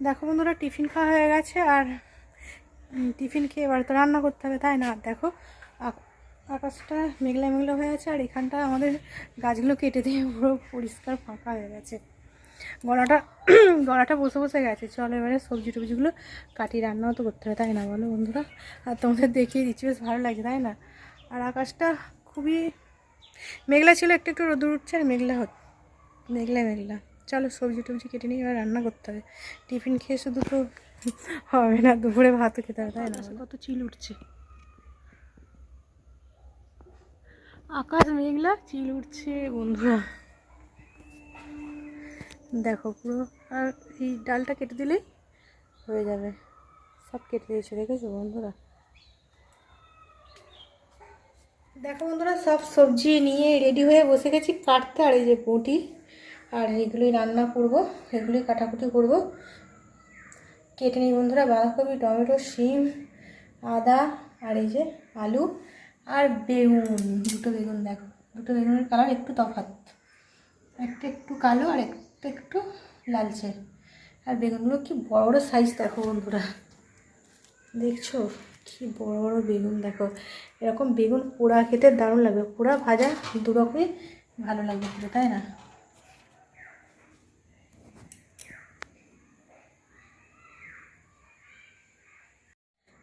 দেখো বন্ধুরা, টিফিন খাওয়া হয়ে গেছে। আর টিফিন খেয়ে এবার তো রান্না করতে হবে, তাই না? দেখো আকাশটা মেঘলা মেঘলা হয়ে আছে, আর এখানটা আমাদের গাছগুলো কেটে দিয়ে পুরো পরিষ্কার ফাঁকা হয়ে গেছে। গলাটা গলাটা বসে বসে গেছে। চলো এবারে সবজি টবজিগুলো কাটি, রান্নাও তো করতে হবে, তাই না বলো বন্ধুরা? আর তোমাদের দেখিয়ে দিচ্ছি, বেশ ভালো লাগছে, তাই না? আর আকাশটা খুবই মেঘলা ছিল, একটু একটু রোদ উঠছে, আর মেঘলা মেঘলা মেঘলা। চলো সবজি টবজি কেটে নিয়ে এবার রান্না করতে হবে। টিফিন খেয়ে শুধু তো হবে না, দুপুরে ভাতও খেতে হবে, তাই না? কত চিল উঠছে, আকাশ মেঘলা, চিল উঠছে বন্ধুরা। দেখো পুরো, আর এই ডালটা কেটে দিলেই হয়ে যাবে। সব কেটে দিয়েছে, দেখেছো বন্ধুরা? দেখো বন্ধুরা, সব সবজি নিয়ে রেডি হয়ে বসে গেছি কাটতে। আর এই যে বটি, আর এইগুলোই রান্না করবো, এগুলোই কাটাকুটি করবো। কেটে নিই বন্ধুরা, বাঁধাকপি, টমেটো, শিম, আদা, আর এই যে আলু আর বেগুন। দুটো বেগুন, দেখো দুটো বেগুনের কালার একটু তফাৎ, একটা একটু কালো আর একটা একটু লালচে। আর বেগুনগুলো কি বড় বড় সাইজ দেখো বন্ধুরা, দেখছো কি বড় বড় বেগুন। দেখো এরকম বেগুন পোড়া খেতে দারুণ লাগবে, পোড়া ভাজা দু রকমই ভালো লাগবে খেতে, তাই না?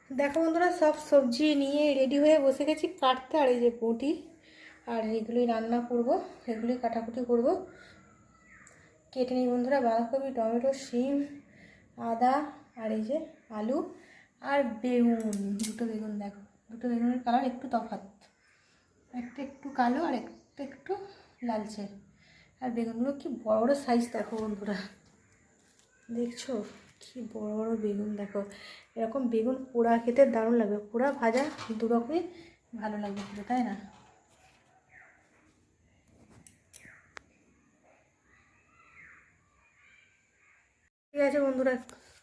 দেখো বন্ধুরা, সব সবজি নিয়ে রেডি হয়ে বসে গেছি কাটতে। আর এই যে বটি, আর এইগুলোই রান্না করব, এগুলোই কাটাকুটি করব। কেটে নিই বন্ধুরা, বাঁধাকপি, টমেটো, শিম, আদা, আর এই যে আলু আর বেগুন। দুটো বেগুন, দেখো দুটো বেগুনের কালার একটু তফাৎ, একটা একটু কালো আর একটা একটু লালচে। আর বেগুনগুলো কি বড় বড় সাইজ দেখো বন্ধুরা, দেখছো কি বড় বড় বেগুন। দেখো এরকম বেগুন পোড়া খেতে দারুণ লাগবে, পোড়া ভাজা দু রকমই ভালো লাগবে খেতে, তাই না? ঠিক আছে বন্ধুরা,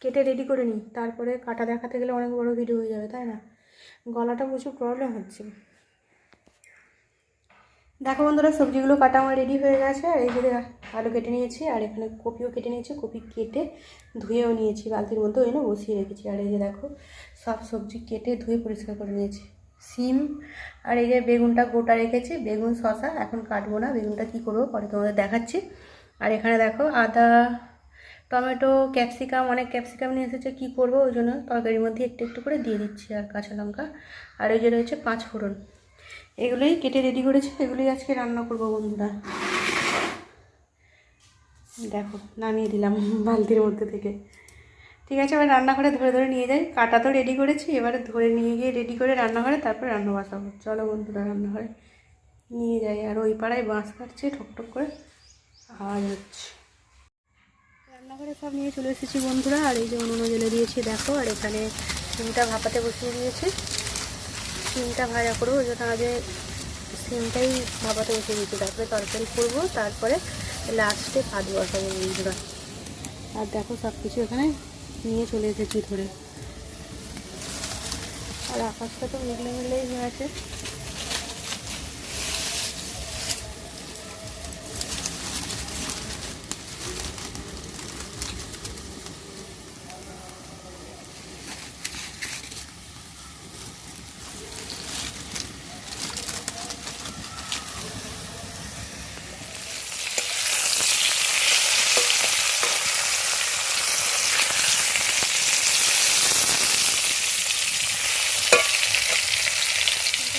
কেটে রেডি করে নিই, তারপরে কাটা দেখাতে গেলে অনেক বড় ভিডিও হয়ে যাবে, তাই না? গলাটা প্রচুর প্রবলেম হচ্ছে। দেখো বন্ধুরা, সবজিগুলো কাটা আমার রেডি হয়ে গেছে। আর এই যে আলু কেটে নিয়েছি, আর এখানে কপিও কেটে নিয়েছি, কপি কেটে ধুয়েও নিয়েছি, বালতির মধ্যে এনে বসিয়ে রেখেছি। আর এই যে দেখো সব সবজি কেটে ধুয়ে পরিষ্কার করে নিয়েছি। সিম আর এই যে বেগুনটা গোটা রেখেছি, বেগুন শসা এখন কাটবো না, বেগুনটা কী করবো পরে তোমাদের দেখাচ্ছি। আর এখানে দেখো আদা, টমেটো, ক্যাপসিকাম, অনেক ক্যাপসিকাম নিয়ে এসেছে, কী করবো ওই জন্য তরকারির মধ্যে একটু একটু করে দিয়ে দিচ্ছি। আর কাঁচা লঙ্কা, আর ওই যে রয়েছে 5 ফোড়ন, এগুলোই কেটে রেডি করেছি, এগুলোই আজকে রান্না করবো বন্ধুরা। দেখো নামিয়ে দিলাম বালতির মধ্যে থেকে। ঠিক আছে, এবার রান্নাঘরে ধরে ধরে নিয়ে যাই। কাটা তো রেডি করেছি, এবারে ধরে নিয়ে গিয়ে রেডি করে রান্নাঘরে, তারপরে রান্না বসাবো। চলো বন্ধুরা রান্নাঘরে নিয়ে যাই। আর ওই পাড়ায় বাঁশ কাটছে, ঠকঠক করে আওয়াজ হচ্ছে। রান্নাঘরে সব নিয়ে চলে এসেছি বন্ধুরা। আর এই যে উনুনে জ্বেলে দিয়েছি দেখো, আর এখানে সিমটা ভাপাতে বসিয়ে দিয়েছি। সিমটা ভাজা করবো, ওই জন্য আগে সিমটাই ভাপাতে বসিয়ে দিয়েছি, তারপরে তরকারি করবো, তারপরে লাস্টে ভাত বসাবো বন্ধুরা। আর দেখো সব কিছু এখানে নিয়ে চলে এসেছি ধরে। আর আকাশটা তো মেঘলে মেঘলেই হয়ে আছে।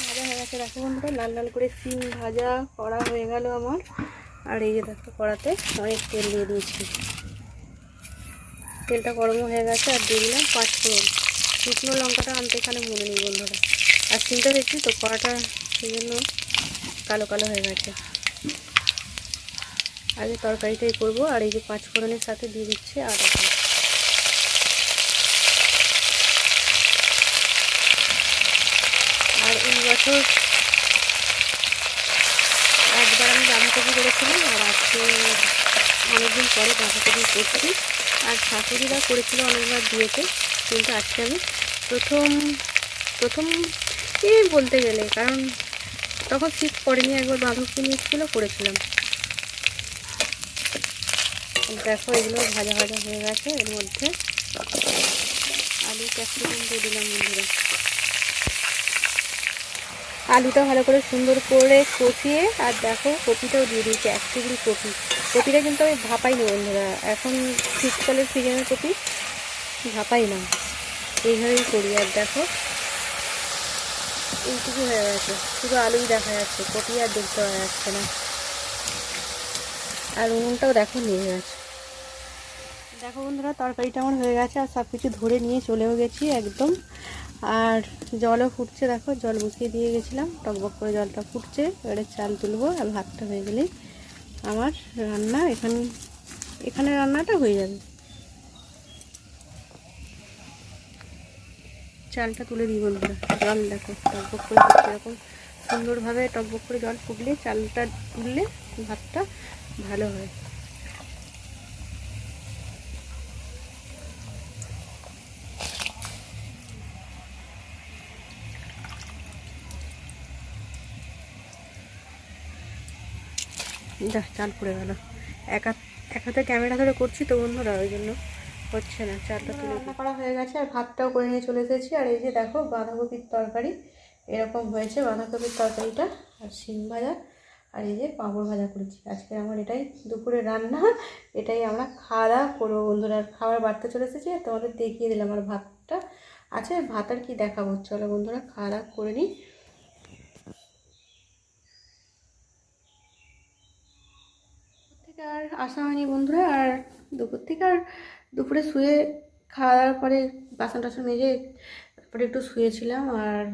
ভাজা হয়ে গেছে দেখো বন্ধুরা, লাল লাল করে সিম ভাজা করা হয়ে গেল আমার। আর এই যে দেখো কড়াতে অনেক তেল দিয়ে দিয়েছি, তেলটা গরমও হয়ে গেছে। আর দিয়ে দিলাম 5 ফোড়ন। শুকনো লঙ্কাটা আনতে এখানে মনে নেই বন্ধুরা। আর সিমটা দেখছি তো কড়াটা, সেই জন্য কালো কালো হয়ে গেছে। আগে তরকারিটাই করবো। আর এই যে 5 ফোড়নের সাথে দিয়ে দিচ্ছে আদা। আর এই বছর একবার আমি বাঁধাকপি করেছিলাম, আর আজকে অনেকদিন পরে বাঁধাকপি করছি। আর শাশুড়িরা করেছিল অনেকবার দিয়েছে, কিন্তু আজকে আমি প্রথম প্রথম বলতে গেলে, কারণ তখন শীত পড়েনি, একবার বাঁধাকপি নিয়েছিল করেছিলাম। দেখো এগুলো ভাজা ভাজা হয়ে গেছে। এর মধ্যে আলু ক্যাপসিকাম দিয়ে দিলাম বন্ধুরা। আলুটা ভালো করে সুন্দর করে কষিয়ে আর দেখো কপিটাও দিয়ে দিয়েছি, 1 টুকরি কপি। কপিটা কিন্তু আমি ভাপাই না বন্ধুরা, এখন শীতকালের সিজনের কপি ভাপাই না, এইভাবেই করি। আর দেখো এইটুকু হয়ে গেছে, শুধু আলুই দেখা যাচ্ছে, কপি আর দেখতে পাওয়া যাচ্ছে না। আর উনুনটাও দেখো নিয়ে গেছে। দেখো বন্ধুরা তরকারিটা আমার হয়ে গেছে আর সব কিছু ধরে নিয়ে চলেও গেছি একদম। আর জলও ফুটছে, দেখো জল বসিয়ে দিয়ে গেছিলাম, টকবক করে জলটা ফুটছে। এবারে চাল তুলবো আর ভাতটা হয়ে গেলেই আমার রান্না এখানে রান্নাটা হয়ে যাবে। চালটা তুলে দিই বন্ধুরা। জল দেখো টকবক করে এরকম সুন্দরভাবে টকবক করে জল ফুটলে চালটা তুললে ভাতটা ভালো হয়। যা চাল পড়ে গেল, এক হাতে ক্যামেরা ধরে করছি তো বন্ধুরা, ওই জন্য হচ্ছে না। চালটা তুলে রান্না করা হয়ে গেছে আর ভাতটাও করে নিয়ে চলে এসেছি। আর এই যে দেখো বাঁধাকপির তরকারি এরকম হয়েছে, বাঁধাকপির তরকারিটা আর শিম ভাজা আর এই যে পাঁপড় ভাজা করেছি। আজকে আমার এটাই দুপুরে রান্না, এটাই আমরা খাওয়া দাওয়া করবো বন্ধুরা। আর খাবার বাড়তে চলে এসেছি, তোমাদের দেখিয়ে দিলাম। আর ভাতটা আছে, ভাত আর কি দেখাবো, চলো বন্ধুরা খাওয়া দাওয়া করে নিই। থেকে আর আসা হয়নি বন্ধুরা, আর দুপুর থেকে আর দুপুরে শুয়ে খাওয়া দাওয়ার পরে বাসন টাসন মেজে তারপরে একটু শুয়েছিলাম। আর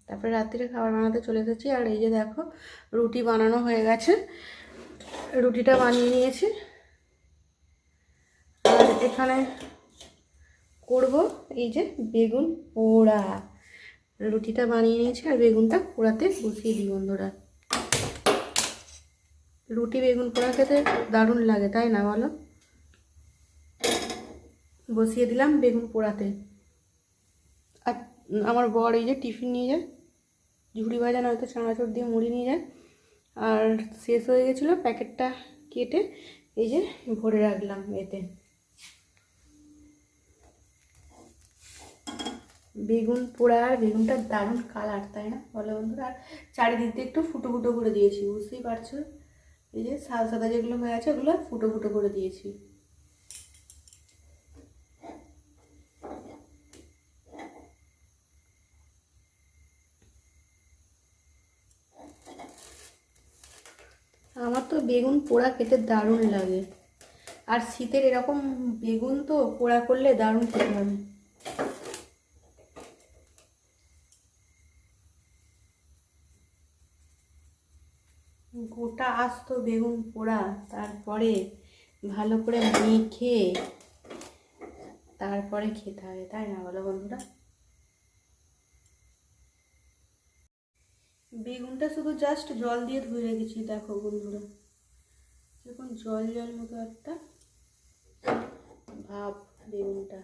তারপরে রাত্রিরে খাবার বানাতে চলে এসেছি। আর এই যে দেখো রুটি বানানো হয়ে গেছে, রুটিটা বানিয়ে নিয়েছি। আর এখানে করব এই যে বেগুন পোড়া, রুটিটা বানিয়ে নিয়েছি আর বেগুনটা পোড়াতে বসিয়ে দিই বন্ধুরা। রুটি বেগুন পোড়া খেতে দারুণ লাগে, তাই না বলো? বসিয়ে দিলাম বেগুন পোড়াতে। আর আমার বর এই যে টিফিন নিয়ে যায়, ঝুড়ি ভাজা নয়তো চানাচুর দিয়ে মুড়ি নিয়ে যায়। আর শেষ হয়ে গেছিলো, প্যাকেটটা কেটে এই যে ভরে রাখলাম এতে। বেগুন পোড়া আর বেগুনটার দারুণ কালার, তাই না বলো বন্ধুরা? আর চারিদিক দিয়ে একটু ফুটো ফুটো করে দিয়েছি, বুঝতেই পারছো। এই যে সাদা সাদা যেগুলো হয়ে আছে ওগুলো ফুটো ফুটো করে দিয়েছি। আমার তো বেগুন পোড়া খেতে দারুণ লাগে। আর শীতের এরকম বেগুন তো পোড়া করলে দারুণ খেতে হবে। গোটা আস্ত বেগুন পোড়া, তারপরে ভালো করে মেখে তারপরে খেতে হবে, তাই না বলো বন্ধুরা? বেগুনটা শুধু জাস্ট জল দিয়ে ধুয়ে রেখেছি, দেখো বন্ধুরা যখন জল জল মতো একটা ভাব বেগুনটা।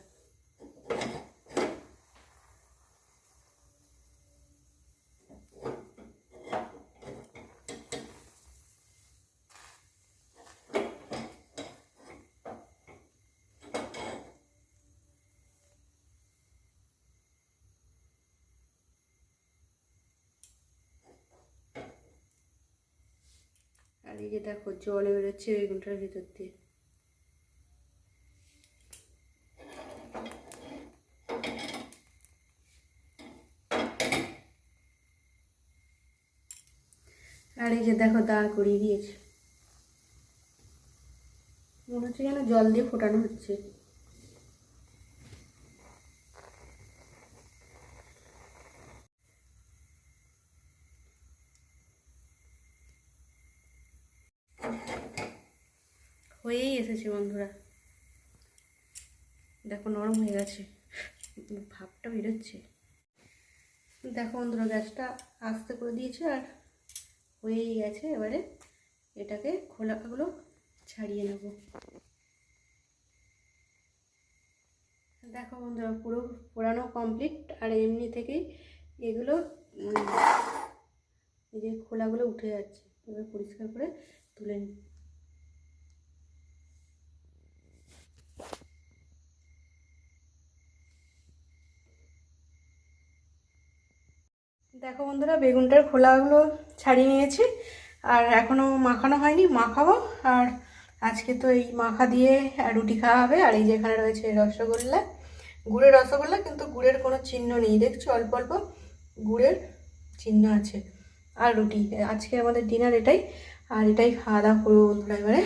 আর এই যে দেখো জলে বেরোচ্ছে বেগুনটার ভিতর দিয়ে। আর এই যে দেখো দাঁড় করিয়ে দিয়েছে, মনে হচ্ছে যেন জল দিয়ে ফোটানো হচ্ছে। হয়েই এসেছে বন্ধুরা, দেখো নরম হয়ে গেছে, ভাবটা বেরোচ্ছে। দেখো বন্ধুরা গ্যাসটা আস্তে করে দিয়েছে আর হয়েই গেছে। এবারে এটাকে খোলাগুলো ছাড়িয়ে নেব। দেখো বন্ধুরা পুরো পোড়ানো কমপ্লিট। আর এমনি থেকেই এগুলো এই যে খোলাগুলো উঠে যাচ্ছে, এবার পরিষ্কার করে তুলে নিই। দেখো বন্ধুরা, বেগুনটার খোলাগুলো ছাড়িয়ে নিয়েছি, আর এখনও মাখানো হয়নি, মাখাবো। আর আজকে তো এই মাখা দিয়ে রুটি খাওয়া হবে। আর এই যে এখানে রয়েছে রসগোল্লা, গুড়ের রসগোল্লা, কিন্তু গুড়ের কোনো চিহ্ন নেই, দেখছো অল্প অল্প গুড়ের চিহ্ন আছে। আর রুটি, আজকে আমাদের ডিনার এটাই। আর এটাই খাওয়া দাওয়া করবো বন্ধুরা। এবারে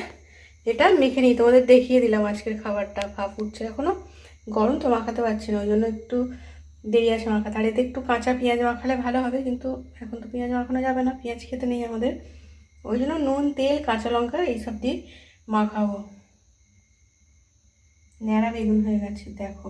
এটা মেখে নিই, তোমাদের দেখিয়ে দিলাম আজকের খাবারটা। ভাপ উঠছে এখনও, গরম তো মাখাতে পারছি না, ওই জন্য একটু দেরি আছে মাখাতে। আর এতে একটু কাঁচা পেঁয়াজ মাখালে ভালো হবে, কিন্তু এখন তো পেঁয়াজ মাখানো যাবে না, পেঁয়াজ খেতে নেই আমাদের। ওই জন্য নুন, তেল, কাঁচা লঙ্কা এইসব দিয়ে মাখাবো। ন্যাড়া বেগুন হয়ে গেছে দেখো।